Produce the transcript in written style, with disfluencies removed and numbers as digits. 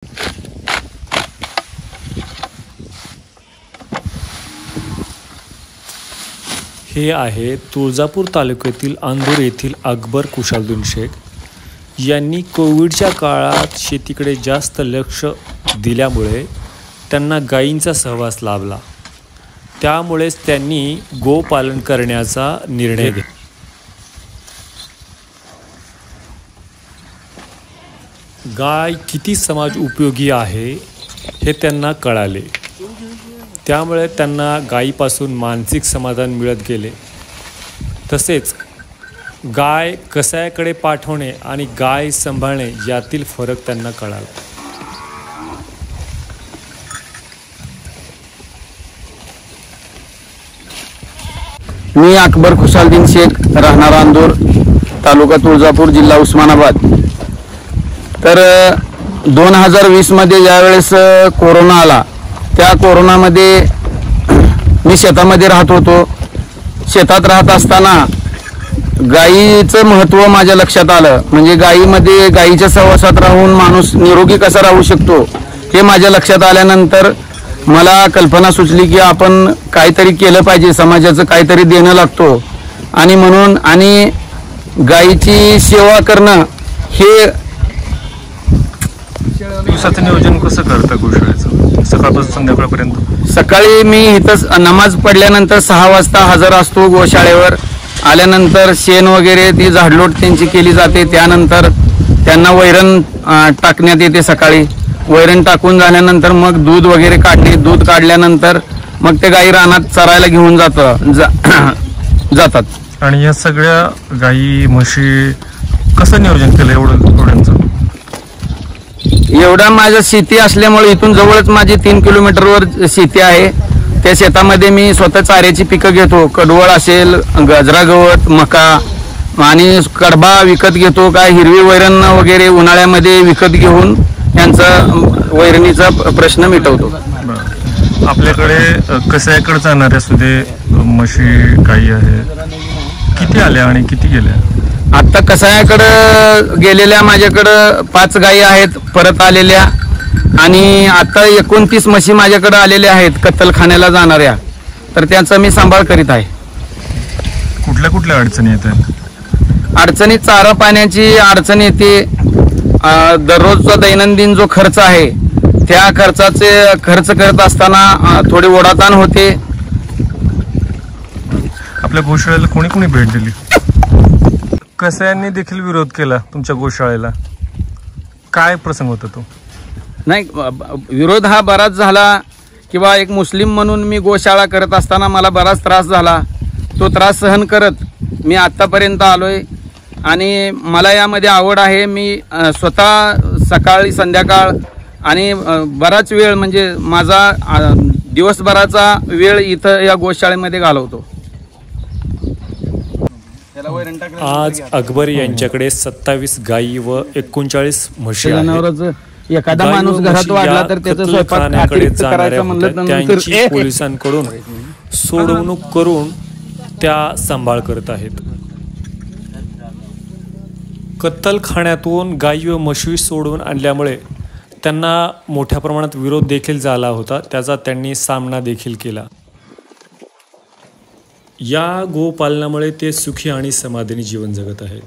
हे आहे तुळजापूर तालुक्यातील अंदूर येथील अकबर कुशालुद्दीन शेख यांनी कोविडच्या काळात शेतीकडे जास्त लक्ष दिल्यामुळे त्यांना गायींचा सहवास लाभला। त्यामुळेच त्यांनी गोपालन करण्याचा निर्णय घेतला। गाय किती समाज उपयोगी आहे हे त्यांना कळाले। त्यामुळे त्यांना गायीपासून मानसिक समाधान मिळत गेले। तसेच गाय कसायाकडे पाठवणे आणि गाय सांभाळणे यातील फरक त्यांना कळाला। मी अकबर कुशालुद्दीन शेख, राहणार अंदूर, तालुका तुळजापूर, जिल्हा उस्मानाबाद। तर 2020 मध्ये ज्यावेळेस कोरोना आला, त्या कोरोनामध्ये मी शेतामध्ये राहत होतो। शेतात राहत असताना गायीचं महत्त्व माझ्या लक्षात आलं। म्हणजे गायीच्या सहवासात राहून माणूस निरोगी कसा राहू शकतो हे माझ्या लक्षात आल्यानंतर मला कल्पना सुचली की आपण काहीतरी केलं पाहिजे, समाजाचं काहीतरी देणं लागतो आणि म्हणून गायीची सेवा करणं हे दिवसाचं नियोजन कसं करता गोशाळेचं सकाळपासून संध्याकाळपर्यंत? सकाळी मी इथं नमाज पडल्यानंतर 6 वाजता हजर असतो गोशाळेवर। आल्यानंतर शेण वगैरे ती झाडलोट त्यांची केली जाते। त्यानंतर त्यांना वैरण टाकण्यात येते। सकाळी वैरण टाकून झाल्यानंतर मग दूध वगैरे काढणे, दूध काढल्यानंतर मग ते गायी रानात चरायला घेऊन जातात। आणि या सगळ्या गायी म्हशी कसं नियोजन केलं एवढ्यांचं? एवढा माझ्या शेती असल्यामुळे इथून जवळच माझी 3 किलोमीटरवर शेती आहे। त्या शेतामध्ये मी स्वतः चाऱ्याची पिकं घेतो। कडवळ असेल, गजरा गवत, मका आणि कडबा विकत घेतो। काय हिरवी वैरण वगैरे उन्हाळ्यामध्ये विकत घेऊन यांचा वैरणीचा प्रश्न मिटवतो। आपल्याकडे कसायाकडे जाणाऱ्या सुद्धा म्हशी गायी आहेत, किती आल्या आणि किती गेल्या? आता कसायाकडं गेलेल्या माझ्याकडं 5 गायी आहेत परत आलेल्या, आणि आता 29 म्हशी माझ्याकडे आलेल्या आहेत कत्तलखान्याला जाणाऱ्या। तर त्यांचा मी सांभाळ करीत आहे। कुठल्या कुठल्या अडचणी येतात? अडचणी चारा पाण्याची अडचण येते। दररोजचा दैनंदिन जो खर्च आहे त्या खर्च करत असताना थोडी ओढाताण होते। आपल्या गोशाळेला कोणी कोणी भेट दिली? कसायांनी देखील विरोध केला तुमच्या गोशाळेला, काय प्रसंग होता तो? नाही, विरोध हा बराच झाला किंवा एक मुस्लिम म्हणून मी गोशाळा करत असताना मला बराच त्रास झाला। तो त्रास सहन करत मी आत्तापर्यंत आलोय आणि मला यामध्ये आवड आहे। मी स्वतः सकाळी संध्याकाळ आणि बराच वेळ म्हणजे माझा दिवसभराचा वेळ इथं या गोशाळेमध्ये घालवतो। आज अकबर यांच्याकडे 27 गायी व 39 म्हशी आहेत। एखादा माणूस घरात वाढला तर त्याचा स्वयंपाक करायचा म्हणलं त्यांची पोलिसांकडून सोडवणूक करून त्या सांभाळ करत आहेत। कत्तलखान्यातून गायी व म्हशी सोडवून आणल्यामुळे त्यांना मोठ्या प्रमाणात विरोध देखील झाला होता, त्याचा त्यांनी सामना देखील केला। या गोपालनामुळे ते सुखी आणि समाधानी जीवन जगत आहेत।